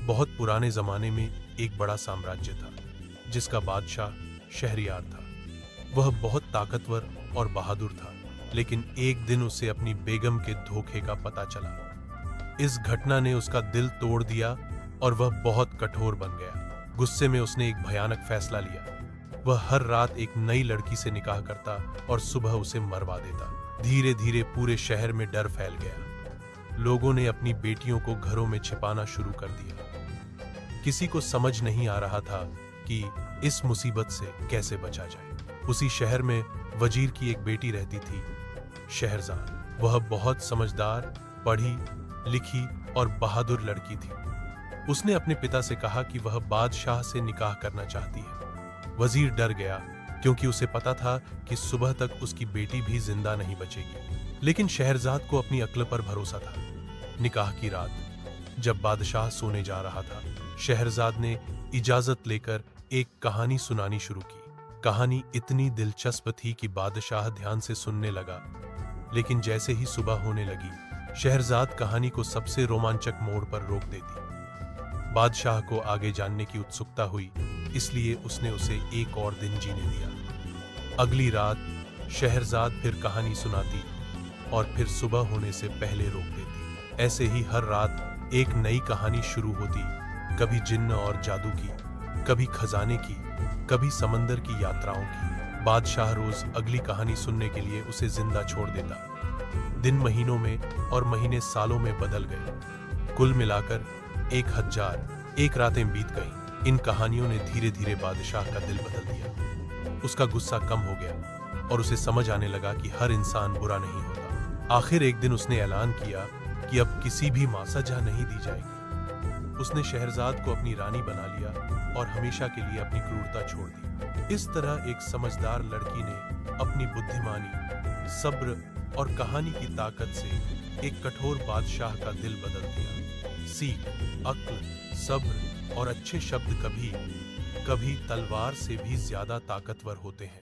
बहुत पुराने जमाने में एक बड़ा साम्राज्य था जिसका बादशाह शहरयार था। वह बहुत ताकतवर और बहादुर था, लेकिन एक दिन उसे अपनी बेगम के धोखे का पता चला। इस घटना ने उसका दिल तोड़ दिया और वह बहुत कठोर बन गया। गुस्से में उसने एक भयानक फैसला लिया। वह हर रात एक नई लड़की से निकाह करता और सुबह उसे मरवा देता। धीरे धीरे पूरे शहर में डर फैल गया। लोगों ने अपनी बेटियों को घरों में छिपाना शुरू कर दिया। किसी को समझ नहीं आ रहा था कि इस मुसीबत से कैसे बचा जाए। उसी शहर में वजीर की एक बेटी रहती थी, शहरजाद। वह बहुत समझदार, पढ़ी लिखी और बहादुर लड़की थी। उसने अपने पिता से कहा कि वह बादशाह से निकाह करना चाहती है। वजीर डर गया क्योंकि उसे पता था कि सुबह तक उसकी बेटी भी जिंदा नहीं बचेगी, लेकिन शहरजाद को अपनी अक्ल पर भरोसा था। निकाह की रात जब बादशाह सोने जा रहा था, शहरजाद ने इजाजत लेकर एक कहानी सुनानी शुरू की। कहानी इतनी दिलचस्प थी कि बादशाह ध्यान से सुनने लगा, लेकिन जैसे ही सुबह होने लगी, शहरजाद कहानी को सबसे रोमांचक मोड़ पर रोक देती। बादशाह को आगे जानने की उत्सुकता हुई, इसलिए उसने उसे एक और दिन जीने दिया। अगली रात शहरजाद फिर कहानी सुनाती और फिर सुबह होने से पहले रोक देती। ऐसे ही हर रात एक नई कहानी शुरू होती, कभी जिन्न और जादू की, कभी खजाने की, कभी समंदर की यात्राओं की। बादशाह रोज अगली कहानी सुनने के लिए उसे जिंदा छोड़ देता। दिन महीनों में और महीने सालों में बदल गए। कुल मिलाकर 1001 रातें बीत गईं। इन कहानियों ने धीरे धीरे बादशाह का दिल बदल दिया। उसका गुस्सा कम हो गया और उसे समझ आने लगा कि हर इंसान बुरा नहीं होता। आखिर एक दिन उसने ऐलान किया कि अब किसी भी मां सजा नहीं दी जाएगी। उसने शहरजाद को अपनी रानी बना लिया और हमेशा के लिए अपनी क्रूरता छोड़ दी। इस तरह एक समझदार लड़की ने अपनी बुद्धिमानी, सब्र और कहानी की ताकत से एक कठोर बादशाह का दिल बदल दिया। सीख, अक्ल, सब्र और अच्छे शब्द कभी कभी तलवार से भी ज्यादा ताकतवर होते हैं।